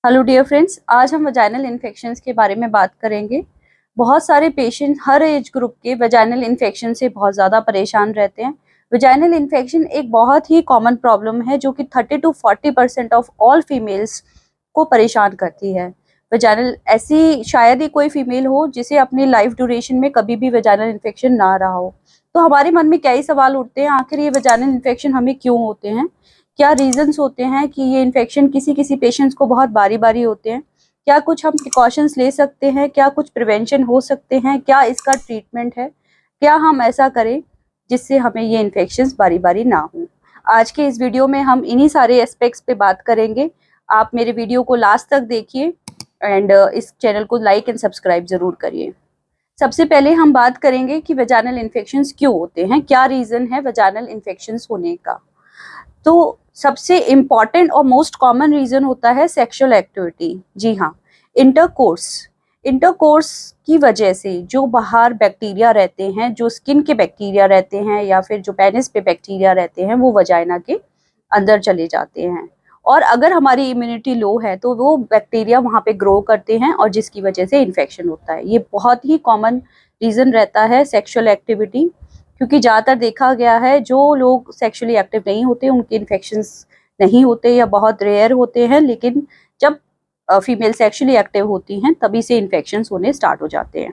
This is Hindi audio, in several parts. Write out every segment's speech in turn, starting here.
हेलो डियर फ्रेंड्स, आज हम वजाइनल इन्फेक्शंस के बारे में बात करेंगे। बहुत सारे पेशेंट हर एज ग्रुप के वजाइनल इन्फेक्शन से बहुत ज़्यादा परेशान रहते हैं। वजाइनल इन्फेक्शन एक बहुत ही कॉमन प्रॉब्लम है जो कि 30 to 40% ऑफ ऑल फीमेल्स को परेशान करती है। वजाइनल ऐसी शायद ही कोई फीमेल हो जिसे अपनी लाइफ ड्यूरेशन में कभी भी वजाइनल इन्फेक्शन ना रहा हो। तो हमारे मन में कई सवाल उठते हैं, आखिर ये वजाइनल इन्फेक्शन हमें क्यों होते हैं, क्या रीजंस होते हैं कि ये इन्फेक्शन किसी किसी पेशेंट्स को बहुत बारी बारी होते हैं, क्या कुछ हम प्रिकॉशंस ले सकते हैं, क्या कुछ प्रिवेंशन हो सकते हैं, क्या इसका ट्रीटमेंट है, क्या हम ऐसा करें जिससे हमें ये इन्फेक्शंस बारी बारी ना हो। आज के इस वीडियो में हम इन्हीं सारे एस्पेक्ट्स पे बात करेंगे। आप मेरे वीडियो को लास्ट तक देखिए एंड इस चैनल को लाइक एंड सब्सक्राइब जरूर करिए। सबसे पहले हम बात करेंगे कि वजाइनल इन्फेक्शंस क्यों होते हैं, क्या रीजन है वजाइनल इन्फेक्शंस होने का। तो सबसे इम्पॉर्टेंट और मोस्ट कॉमन रीजन होता है सेक्सुअल एक्टिविटी। जी हाँ, इंटरकोर्स। इंटरकोर्स की वजह से जो बाहर बैक्टीरिया रहते हैं, जो स्किन के बैक्टीरिया रहते हैं या फिर जो पेनिस पे बैक्टीरिया रहते हैं, वो वजाइना के अंदर चले जाते हैं। और अगर हमारी इम्यूनिटी लो है तो वो बैक्टीरिया वहाँ पे ग्रो करते हैं और जिसकी वजह से इन्फेक्शन होता है। ये बहुत ही कॉमन रीजन रहता है सेक्सुअल एक्टिविटी, क्योंकि ज़्यादातर देखा गया है जो लोग सेक्सुअली एक्टिव नहीं होते उनके इन्फेक्शंस नहीं होते या बहुत रेयर होते हैं, लेकिन जब फीमेल सेक्सुअली एक्टिव होती हैं तभी से इन्फेक्शंस होने स्टार्ट हो जाते हैं।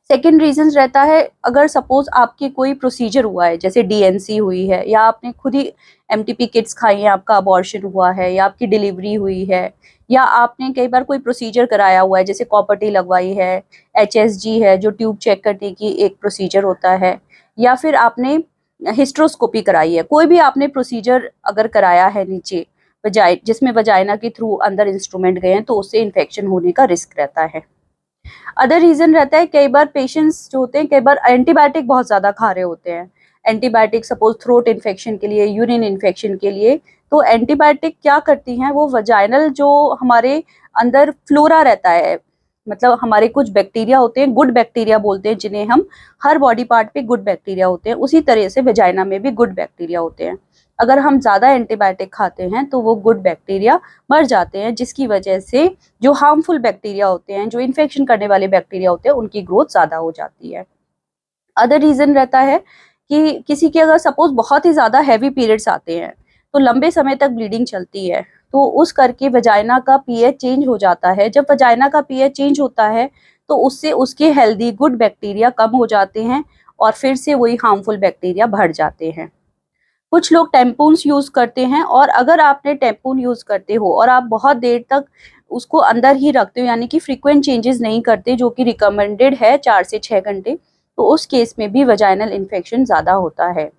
सेकेंड रीजन रहता है, अगर सपोज आपकी कोई प्रोसीजर हुआ है, जैसे डीएनसी हुई है या आपने खुद ही एमटीपी किट्स खाई हैं, आपका अबॉर्शन हुआ है या आपकी डिलीवरी हुई है, या आपने कई बार कोई प्रोसीजर कराया हुआ है जैसे कॉपर लगवाई है, एचएसजी है जो ट्यूब चेक करने की एक प्रोसीजर होता है, या फिर आपने हिस्ट्रोस्कोपी कराई है, कोई भी आपने प्रोसीजर अगर कराया है नीचे जिसमें वजाइना के थ्रू अंदर इंस्ट्रूमेंट गए हैं, तो उससे इन्फेक्शन होने का रिस्क रहता है। अदर रीजन रहता है, कई बार पेशेंट्स जो होते हैं कई बार एंटीबायोटिक बहुत ज्यादा खा रहे होते हैं। एंटीबायोटिक सपोज थ्रोट इन्फेक्शन के लिए, यूरिन इन्फेक्शन के लिए, तो एंटीबायोटिक क्या करती हैं, वो वजाइनल जो हमारे अंदर फ्लोरा रहता है, मतलब हमारे कुछ बैक्टीरिया होते हैं, गुड बैक्टीरिया बोलते हैं जिन्हें हम, हर बॉडी पार्ट पे गुड बैक्टीरिया होते हैं, उसी तरह से वजाइना में भी गुड बैक्टीरिया होते हैं। अगर हम ज्यादा एंटीबायोटिक खाते हैं तो वो गुड बैक्टीरिया मर जाते हैं, जिसकी वजह से जो हार्मफुल बैक्टीरिया होते हैं, जो इन्फेक्शन करने वाले बैक्टीरिया होते हैं, उनकी ग्रोथ ज्यादा हो जाती है। अदर रीजन रहता है कि किसी के अगर सपोज बहुत ही ज्यादा हैवी पीरियड्स आते हैं तो लंबे समय तक ब्लीडिंग चलती है, तो उस करके वजाइना का पीएच चेंज हो जाता है। जब वजाइना का पीएच चेंज होता है तो उससे उसके हेल्दी गुड बैक्टीरिया कम हो जाते हैं और फिर से वही हार्मफुल बैक्टीरिया बढ़ जाते हैं। कुछ लोग टैम्पून्स यूज करते हैं, और अगर आपने टैम्पून यूज करते हो और आप बहुत देर तक उसको अंदर ही रखते हो, यानी कि फ्रीक्वेंट चेंजेस नहीं करते, जो कि रिकमेंडेड है 4 से 6 घंटे, तो उस केस में भी वजाइनल इन्फेक्शन ज्यादा होता है।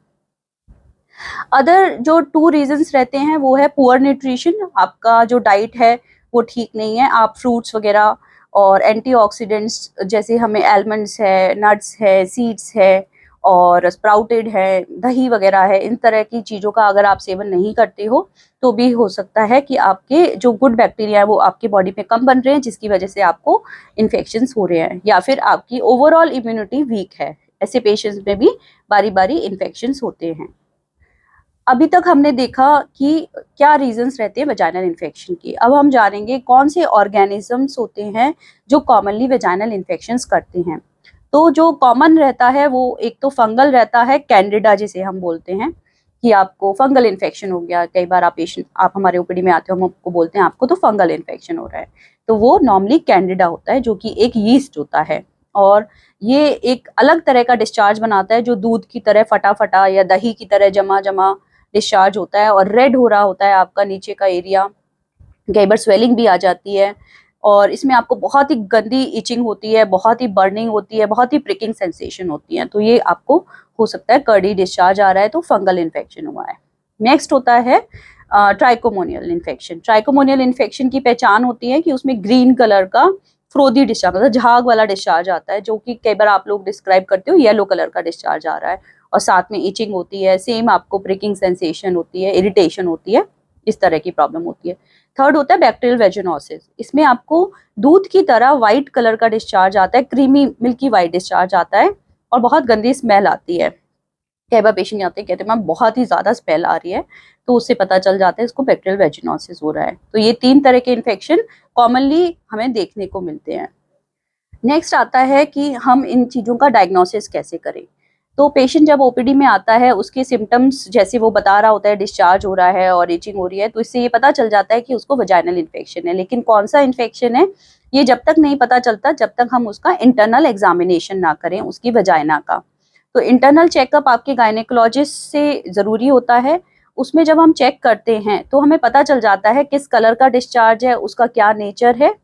अदर जो 2 रीजंस रहते हैं वो है पुअर न्यूट्रिशन। आपका जो डाइट है वो ठीक नहीं है, आप फ्रूट्स वगैरह और एंटीऑक्सीडेंट्स जैसे हमें आलमंड्स है, नट्स है, सीड्स है और स्प्राउटेड है, दही वगैरह है, इन तरह की चीज़ों का अगर आप सेवन नहीं करते हो तो भी हो सकता है कि आपके जो गुड बैक्टीरिया है वो आपकी बॉडी में कम बन रहे हैं, जिसकी वजह से आपको इन्फेक्शंस हो रहे हैं, या फिर आपकी ओवरऑल इम्यूनिटी वीक है। ऐसे पेशेंट्स में भी बारी बारी इन्फेक्शंस होते हैं। अभी तक हमने देखा कि क्या रीजंस रहते हैं वजाइनल इन्फेक्शन की। अब हम जानेंगे कौन से ऑर्गेनिजम्स होते हैं जो कॉमनली वजाइनल इन्फेक्शंस करते हैं। तो जो कॉमन रहता है वो एक तो फंगल रहता है, कैंडिडा जिसे हम बोलते हैं, कि आपको फंगल इन्फेक्शन हो गया। कई बार आप हमारे ओपीडी में आते हो, हम आपको बोलते हैं आपको तो फंगल इन्फेक्शन हो रहा है, तो वो नॉर्मली कैंडिडा होता है जो कि एक यीस्ट होता है, और ये एक अलग तरह का डिस्चार्ज बनाता है जो दूध की तरह फटा फटा या दही की तरह जमा जमा डिस्चार्ज होता है, और रेड हो रहा होता है आपका नीचे का एरिया, कई बार स्वेलिंग भी आ जाती है, और इसमें आपको बहुत ही गंदी इचिंग होती है, बहुत ही बर्निंग होती है, बहुत ही प्रिकिंग सेंसेशन होती है। तो ये आपको हो सकता है कर्डी डिस्चार्ज आ रहा है तो फंगल इन्फेक्शन हुआ है। नेक्स्ट होता है ट्राइकोमोनियल इन्फेक्शन। ट्राइकोमोनियल इन्फेक्शन की पहचान होती है कि उसमें ग्रीन कलर का फ्रोदी डिस्चार्ज, मतलब झाग वाला डिस्चार्ज आता है, जो कि कई बार आप लोग डिस्क्राइब करते हो येलो कलर का डिस्चार्ज आ रहा है, और साथ में इचिंग होती है, सेम आपको प्रिकिंग सेंसेशन होती है, इरिटेशन होती है, इस तरह की प्रॉब्लम होती है। थर्ड होता है बैक्टीरियल वेजिनोसिस। इसमें आपको दूध की तरह व्हाइट कलर का डिस्चार्ज आता है, क्रीमी मिल्की व्हाइट डिस्चार्ज आता है और बहुत गंदी स्मेल आती है। कई बार पेशेंट आते हैं कहते हैं मैम बहुत ही ज़्यादा स्मेल आ रही है, तो उससे पता चल जाता है इसको बैक्टीरियल वेजिनोसिस हो रहा है। तो ये 3 तरह के इन्फेक्शन कॉमनली हमें देखने को मिलते हैं। नेक्स्ट आता है कि हम इन चीज़ों का डायग्नोसिस कैसे करें। तो पेशेंट जब ओपीडी में आता है, उसके सिम्पटम्स जैसे वो बता रहा होता है डिस्चार्ज हो रहा है और इचिंग हो रही है, तो इससे ये पता चल जाता है कि उसको वजाइनल इन्फेक्शन है। लेकिन कौन सा इन्फेक्शन है, ये जब तक नहीं पता चलता जब तक हम उसका इंटरनल एग्जामिनेशन ना करें उसकी वजाइना का। तो इंटरनल चेकअप आपके गायनेकोलॉजिस्ट से ज़रूरी होता है। उसमें जब हम चेक करते हैं तो हमें पता चल जाता है किस कलर का डिस्चार्ज है, उसका क्या नेचर है,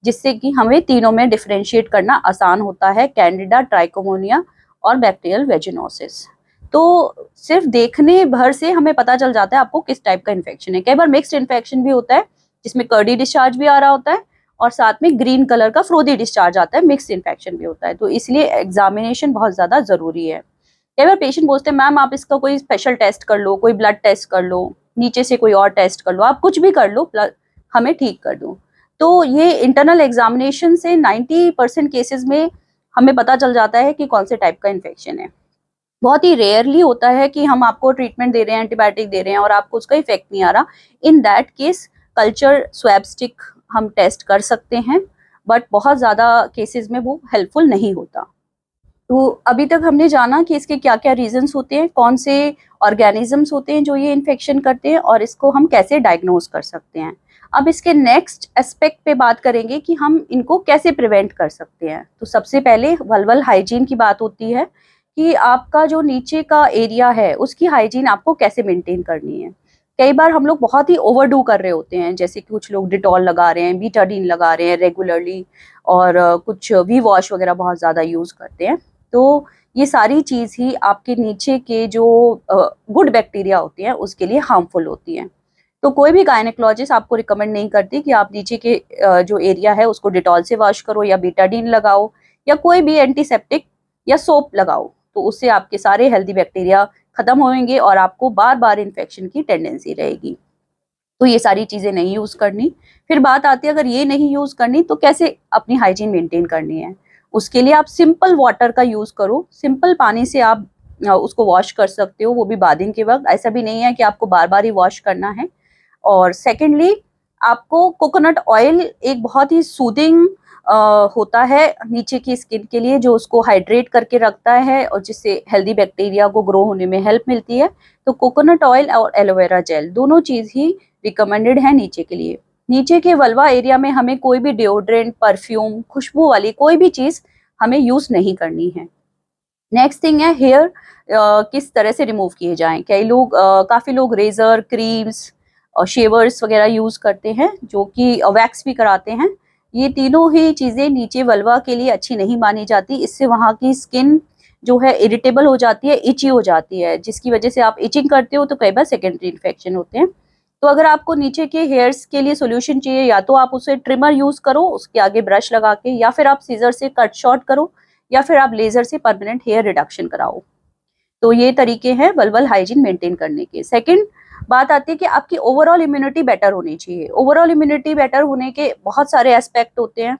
जिससे कि हमें तीनों में डिफरेंशिएट करना आसान होता है, कैंडिडा, ट्राइकोमोनिया और बैक्टीरियल वेजिनोसिस। तो सिर्फ देखने भर से हमें पता चल जाता है आपको किस टाइप का इन्फेक्शन है। कई बार मिक्स्ड इन्फेक्शन भी होता है जिसमें कर्डी डिस्चार्ज भी आ रहा होता है और साथ में ग्रीन कलर का फ्रोदी डिस्चार्ज आता है, मिक्स्ड इन्फेक्शन भी होता है। तो इसलिए एग्जामिनेशन बहुत ज़्यादा ज़रूरी है। कई बार पेशेंट पूछते हैं मैम आप इसका कोई स्पेशल टेस्ट कर लो, कोई ब्लड टेस्ट कर लो, नीचे से कोई और टेस्ट कर लो, आप कुछ भी कर लो, हमें ठीक कर दो। तो ये इंटरनल एग्जामिनेशन से 90% केसेस में हमें पता चल जाता है कि कौन से टाइप का इन्फेक्शन है। बहुत ही रेयरली होता है कि हम आपको ट्रीटमेंट दे रहे हैं, एंटीबायोटिक दे रहे हैं और आपको उसका इफेक्ट नहीं आ रहा। In that case culture swab stick हम टेस्ट कर सकते हैं, बट बहुत ज़्यादा केसेस में वो हेल्पफुल नहीं होता। तो अभी तक हमने जाना कि इसके क्या-क्या रीजंस होते हैं, कौन से ऑर्गेनिजम्स होते हैं जो ये इन्फेक्शन करते हैं और इसको हम कैसे डायग्नोज कर सकते हैं। अब इसके नेक्स्ट एस्पेक्ट पे बात करेंगे कि हम इनको कैसे प्रिवेंट कर सकते हैं। तो सबसे पहले वल्वल हाइजीन की बात होती है कि आपका जो नीचे का एरिया है उसकी हाइजीन आपको कैसे मेंटेन करनी है। कई बार हम लोग बहुत ही ओवरडू कर रहे होते हैं, जैसे कि कुछ लोग डिटॉल लगा रहे हैं, बीटाडीन लगा रहे हैं रेगुलरली और कुछ वी वॉश वगैरह बहुत ज़्यादा यूज़ करते हैं। तो ये सारी चीज़ ही आपके नीचे के जो गुड बैक्टीरिया होती हैं उसके लिए हार्मफुल होती हैं। तो कोई भी गायनेकोलॉजिस्ट आपको रिकमेंड नहीं करती कि आप नीचे के जो एरिया है उसको डिटॉल से वॉश करो या बीटाडीन लगाओ या कोई भी एंटीसेप्टिक या सोप लगाओ। तो उससे आपके सारे हेल्दी बैक्टीरिया खत्म होंगे और आपको बार-बार इन्फेक्शन की टेंडेंसी रहेगी। तो ये सारी चीज़ें नहीं यूज़ करनी। फिर बात आती है अगर ये नहीं यूज़ करनी तो कैसे अपनी हाइजीन मेंटेन करनी है। उसके लिए आप सिंपल वाटर का यूज़ करो, सिंपल पानी से आप उसको वॉश कर सकते हो, वो भी बाथिंग के वक़्त। ऐसा भी नहीं है कि आपको बार-बार ही वॉश करना है। और सेकेंडली आपको कोकोनट ऑयल एक बहुत ही सूदिंग होता है नीचे की स्किन के लिए, जो उसको हाइड्रेट करके रखता है और जिससे हेल्दी बैक्टीरिया को ग्रो होने में हेल्प मिलती है। तो कोकोनट ऑयल और एलोवेरा जेल दोनों चीज़ ही रिकमेंडेड है नीचे के लिए। नीचे के वल्वा एरिया में हमें कोई भी डिओड्रेंट, परफ्यूम, खुशबू वाली कोई भी चीज़ हमें यूज़ नहीं करनी है। नेक्स्ट थिंग है हेयर किस तरह से रिमूव किए जाएँ। कई लोग काफ़ी लोग रेज़र, क्रीम्स और शेवर्स वगैरह यूज़ करते हैं जो कि वैक्स भी कराते हैं। ये तीनों ही चीज़ें नीचे वल्वा के लिए अच्छी नहीं मानी जाती। इससे वहाँ की स्किन जो है इरिटेबल हो जाती है, इची हो जाती है, जिसकी वजह से आप इचिंग करते हो तो कई बार सेकेंडरी इन्फेक्शन होते हैं। तो अगर आपको नीचे के हेयर्स के लिए सॉल्यूशन चाहिए या तो आप उसे ट्रिमर यूज़ करो उसके आगे ब्रश लगा के, या फिर आप सीज़र से कट शॉर्ट करो, या फिर आप लेज़र से परमानेंट हेयर रिडक्शन कराओ। तो ये तरीके हैं वल्वल हाइजीन मेंटेन करने के। सेकंड बात आती है कि आपकी ओवरऑल इम्यूनिटी बेटर होनी चाहिए। ओवरऑल इम्यूनिटी बेटर होने के बहुत सारे एस्पेक्ट होते हैं।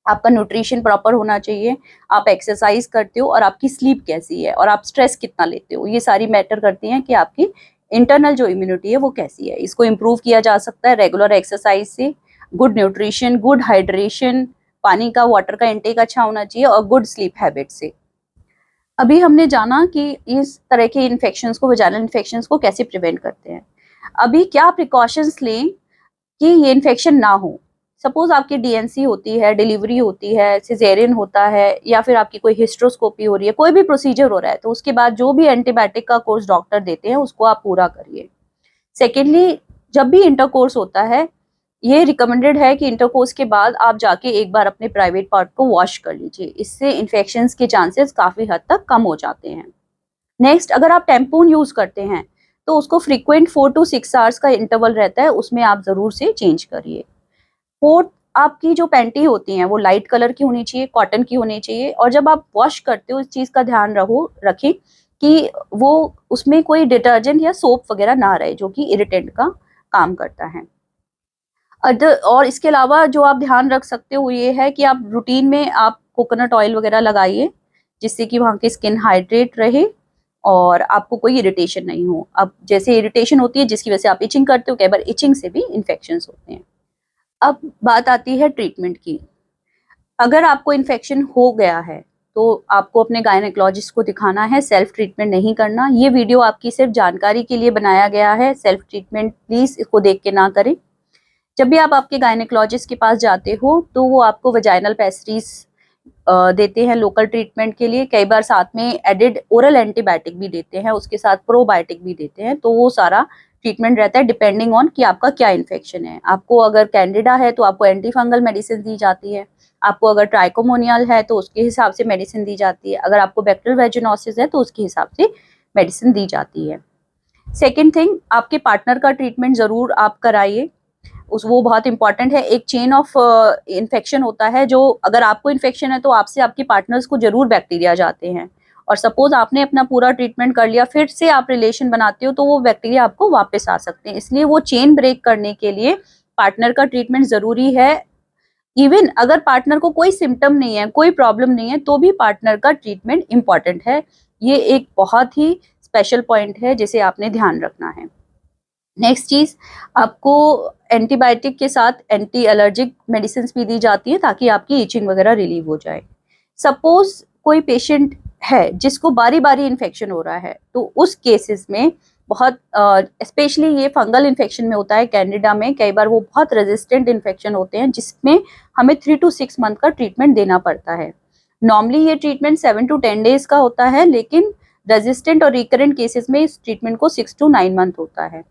आपका न्यूट्रिशन प्रॉपर होना चाहिए, आप एक्सरसाइज करते हो और आपकी स्लीप कैसी है और आप स्ट्रेस कितना लेते हो। ये सारी मैटर करती हैं कि आपकी इंटरनल जो इम्यूनिटी है वो कैसी है। इसको इम्प्रूव किया जा सकता है रेगुलर एक्सरसाइज से, गुड न्यूट्रिशन, गुड हाइड्रेशन, पानी का, वाटर का इंटेक अच्छा होना चाहिए और गुड स्लीप हैबिट से। अभी हमने जाना कि इस तरह के इन्फेक्शंस को, वजाइनल इन्फेक्शंस को कैसे प्रिवेंट करते हैं। अभी क्या प्रिकॉशंस लें कि ये इन्फेक्शन ना हो। सपोज आपकी डीएनसी होती है, डिलीवरी होती है, सिजेरियन होता है या फिर आपकी कोई हिस्ट्रोस्कोपी हो रही है, कोई भी प्रोसीजर हो रहा है, तो उसके बाद जो भी एंटीबायोटिक का कोर्स डॉक्टर देते हैं उसको आप पूरा करिए। सेकेंडली, जब भी इंटरकोर्स होता है, ये रिकमेंडेड है कि इंटरकोर्स के बाद आप जाके एक बार अपने प्राइवेट पार्ट को वॉश कर लीजिए। इससे इन्फेक्शंस के चांसेस काफ़ी हद तक कम हो जाते हैं। नेक्स्ट, अगर आप टैम्पून यूज़ करते हैं तो उसको फ्रीक्वेंट 4 टू 6 आवर्स का इंटरवल रहता है, उसमें आप ज़रूर से चेंज करिए। फोर्थ, आपकी जो पैंटी होती हैं वो लाइट कलर की होनी चाहिए, कॉटन की होनी चाहिए और जब आप वॉश करते हो इस चीज़ का ध्यान रखें कि वो उसमें कोई डिटर्जेंट या सोप वगैरह ना रहे जो कि इरिटेंट का काम करता है। और इसके अलावा जो आप ध्यान रख सकते हो ये है कि आप रूटीन में आप कोकोनट ऑयल वगैरह लगाइए जिससे कि वहाँ की स्किन हाइड्रेट रहे और आपको कोई इरिटेशन नहीं हो। अब जैसे इरिटेशन होती है जिसकी वजह से आप इचिंग करते हो, कई बार इचिंग से भी इन्फेक्शंस होते हैं। अब बात आती है ट्रीटमेंट की। अगर आपको इन्फेक्शन हो गया है तो आपको अपने गायनेकोलॉजिस्ट को दिखाना है, सेल्फ ट्रीटमेंट नहीं करना। ये वीडियो आपकी सिर्फ जानकारी के लिए बनाया गया है, सेल्फ ट्रीटमेंट प्लीज इसको देख के ना करें। जब भी आप आपके गायनेकोलॉजिस्ट के पास जाते हो तो वो आपको वजाइनल पेस्ट्रीज देते हैं लोकल ट्रीटमेंट के लिए। कई बार साथ में एडिड ओरल एंटीबायोटिक भी देते हैं, उसके साथ प्रोबायोटिक भी देते हैं। तो वो सारा ट्रीटमेंट रहता है डिपेंडिंग ऑन कि आपका क्या इन्फेक्शन है। आपको अगर कैंडिडा है तो आपको एंटी फंगल मेडिसिन दी जाती है। आपको अगर ट्राइकोमोनियल है तो उसके हिसाब से मेडिसिन दी जाती है। अगर आपको बैक्टीरियल वेजिनोसिस है तो उसके हिसाब से मेडिसिन दी जाती है। सेकेंड थिंग, आपके पार्टनर का ट्रीटमेंट जरूर आप कराइए, उस वो बहुत इंपॉर्टेंट है। एक चेन ऑफ इन्फेक्शन होता है, जो अगर आपको इन्फेक्शन है तो आपसे आपके पार्टनर्स को जरूर बैक्टीरिया जाते हैं। और सपोज आपने अपना पूरा ट्रीटमेंट कर लिया, फिर से आप रिलेशन बनाते हो तो वो बैक्टीरिया आपको वापस आ सकते हैं। इसलिए वो चेन ब्रेक करने के लिए पार्टनर का ट्रीटमेंट जरूरी है। इवन अगर पार्टनर को कोई सिम्टम नहीं है, कोई प्रॉब्लम नहीं है, तो भी पार्टनर का ट्रीटमेंट इंपॉर्टेंट है। ये एक बहुत ही स्पेशल पॉइंट है जिसे आपने ध्यान रखना है। नेक्स्ट चीज, आपको एंटीबायोटिक के साथ एंटी एलर्जिक मेडिसिन भी दी जाती है ताकि आपकी इचिंग वगैरह रिलीव हो जाए। सपोज कोई पेशेंट है जिसको बारी बारी इन्फेक्शन हो रहा है, तो उस केसेस में बहुत स्पेशली ये फंगल इन्फेक्शन में होता है, कैंडिडा में कई बार वो बहुत रेजिस्टेंट इन्फेक्शन होते हैं जिसमें हमें 3 to 6 मंथ का ट्रीटमेंट देना पड़ता है। नॉर्मली ये ट्रीटमेंट 7 to 10 डेज का होता है, लेकिन रेजिस्टेंट और रिकरेंट केसेस में इस ट्रीटमेंट को 6 to 9 मंथ होता है।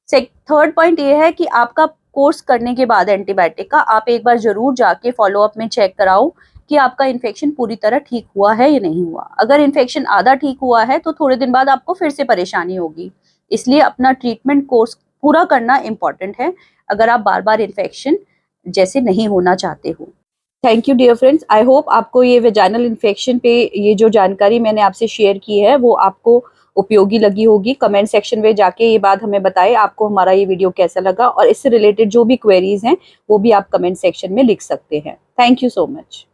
थर्ड पॉइंट ये है कि आपका कोर्स करने के बाद एंटीबायोटिक का आप एक बार जरूर जाके फॉलोअप में चेक कराओ कि आपका इन्फेक्शन पूरी तरह ठीक हुआ है या नहीं हुआ। अगर इन्फेक्शन आधा ठीक हुआ है तो थोड़े दिन बाद आपको फिर से परेशानी होगी। इसलिए अपना ट्रीटमेंट कोर्स पूरा करना इंपॉर्टेंट है अगर आप बार बार इन्फेक्शन जैसे नहीं होना चाहते हो। Thank you dear friends, I hope आपको ये वेजाइनल इन्फेक्शन पे ये जो जानकारी मैंने आपसे शेयर की है वो आपको उपयोगी लगी होगी। कमेंट सेक्शन में जाके ये बात हमें बताएं आपको हमारा ये वीडियो कैसा लगा, और इससे रिलेटेड जो भी क्वेरीज हैं वो भी आप कमेंट सेक्शन में लिख सकते हैं। Thank you so much.